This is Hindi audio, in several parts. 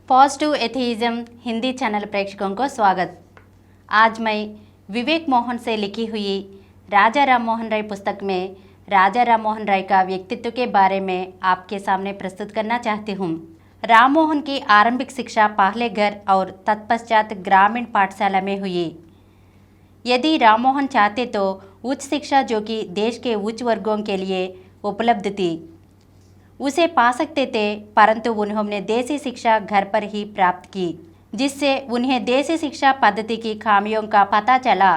पॉजिटिव एथीज़म हिंदी चैनल प्रेक्षकों को स्वागत। आज मैं विवेक मोहन से लिखी हुई राजा राम मोहन राय पुस्तक में राजा राम मोहन राय का व्यक्तित्व के बारे में आपके सामने प्रस्तुत करना चाहती हूँ। राम मोहन की आरंभिक शिक्षा पहले घर और तत्पश्चात ग्रामीण पाठशाला में हुई। यदि राम मोहन चाहते तो उच्च शिक्षा जो कि देश के उच्च वर्गों के लिए उपलब्ध थी उसे पा सकते थे, परंतु उन्होंने देसी शिक्षा घर पर ही प्राप्त की, जिससे उन्हें देसी शिक्षा पद्धति की खामियों का पता चला।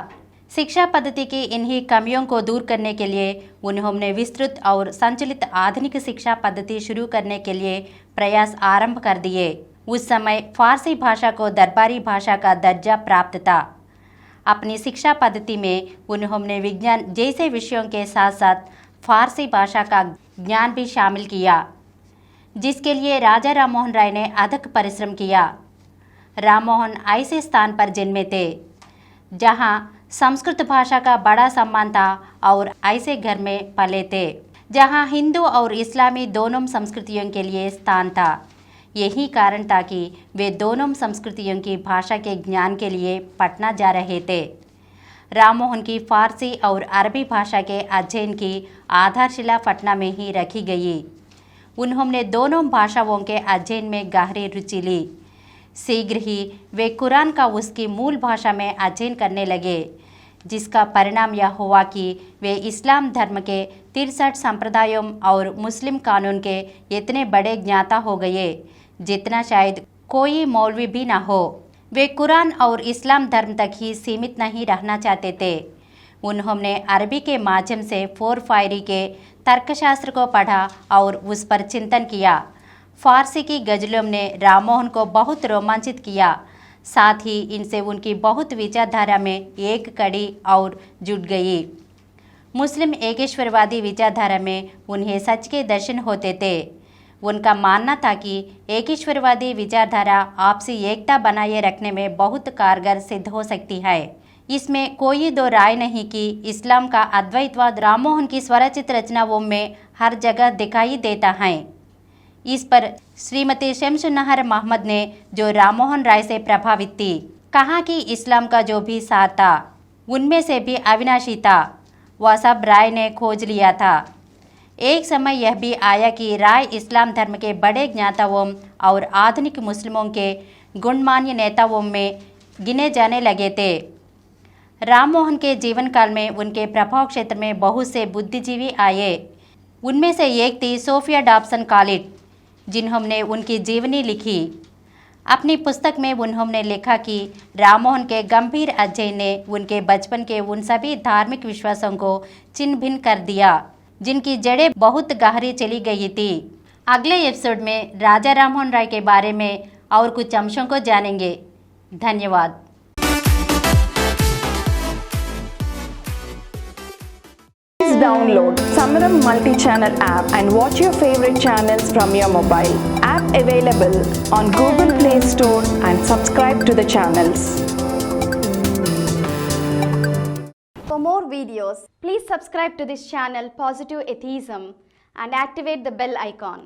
शिक्षा पद्धति की इन्हीं कमियों को दूर करने के लिए उन्होंने विस्तृत और संचलित आधुनिक शिक्षा पद्धति शुरू करने के लिए प्रयास आरंभ कर दिए। उस समय फारसी भाषा को दरबारी भाषा का दर्जा प्राप्त था। अपनी शिक्षा पद्धति में उन्होंने विज्ञान जैसे विषयों के साथ साथ फारसी भाषा का ज्ञान भी शामिल किया, जिसके लिए राजा राम मोहन राय ने अथक परिश्रम किया। राम मोहन ऐसे स्थान पर जन्मे थे जहां संस्कृत भाषा का बड़ा सम्मान था और ऐसे घर में पले थे जहां हिंदू और इस्लामी दोनों संस्कृतियों के लिए स्थान था। यही कारण था कि वे दोनों संस्कृतियों की भाषा के ज्ञान के लिए पटना जा रहे थे। राम मोहन की फारसी और अरबी भाषा के अध्ययन की आधारशिला पटना में ही रखी गई। उन्होंने दोनों भाषाओं के अध्ययन में गहरी रुचि ली। शीघ्र ही वे कुरान का उसकी मूल भाषा में अध्ययन करने लगे, जिसका परिणाम यह हुआ कि वे इस्लाम धर्म के 63 संप्रदायों और मुस्लिम कानून के इतने बड़े ज्ञाता हो गए जितना शायद कोई मौलवी भी न हो। वे कुरान और इस्लाम धर्म तक ही सीमित नहीं रहना चाहते थे। उन्होंने अरबी के माध्यम से फोरफायरी के तर्कशास्त्र को पढ़ा और उस पर चिंतन किया। फारसी की गज़लों ने राम मोहन को बहुत रोमांचित किया, साथ ही इनसे उनकी बहुत विचारधारा में एक कड़ी और जुट गई। मुस्लिम एकेश्वरवादी विचारधारा में उन्हें सच के दर्शन होते थे। उनका मानना था कि एकेश्वरवादी विचारधारा आपसी एकता बनाए रखने में बहुत कारगर सिद्ध हो सकती है। इसमें कोई दो राय नहीं कि इस्लाम का अद्वैतवाद राम मोहन की स्वरचित रचनाओं में हर जगह दिखाई देता है। इस पर श्रीमती शमसुन्नहर मोहम्मद ने, जो राम मोहन राय से प्रभावित थी, कहा कि इस्लाम का जो भी सार था उनमें से भी अविनाशी था, वह सब राय ने खोज लिया था। एक समय यह भी आया कि राय इस्लाम धर्म के बड़े ज्ञाताओं और आधुनिक मुस्लिमों के गुणमान्य नेताओं में गिने जाने लगे थे। राम मोहन के जीवन काल में उनके प्रभाव क्षेत्र में बहुत से बुद्धिजीवी आए। उनमें से एक थी सोफिया डॉब्सन कॉलिट, जिन्होंने उनकी जीवनी लिखी। अपनी पुस्तक में उन्होंने लिखा कि राम मोहन के गंभीर अध्ययन ने उनके बचपन के उन सभी धार्मिक विश्वासों को छिन्न भिन्न कर दिया जिनकी जड़ें बहुत गहरी चली गई थी। अगले एपिसोड में राजा राम मोहन राय के बारे में और कुछ अंशों को जानेंगे। धन्यवाद। Please download Samaram multi-channel app and watch your favorite channels from your mobile. App available on Google Play Store and subscribe to the channels. For more videos, please subscribe to this channel Positive Atheism and activate the bell icon.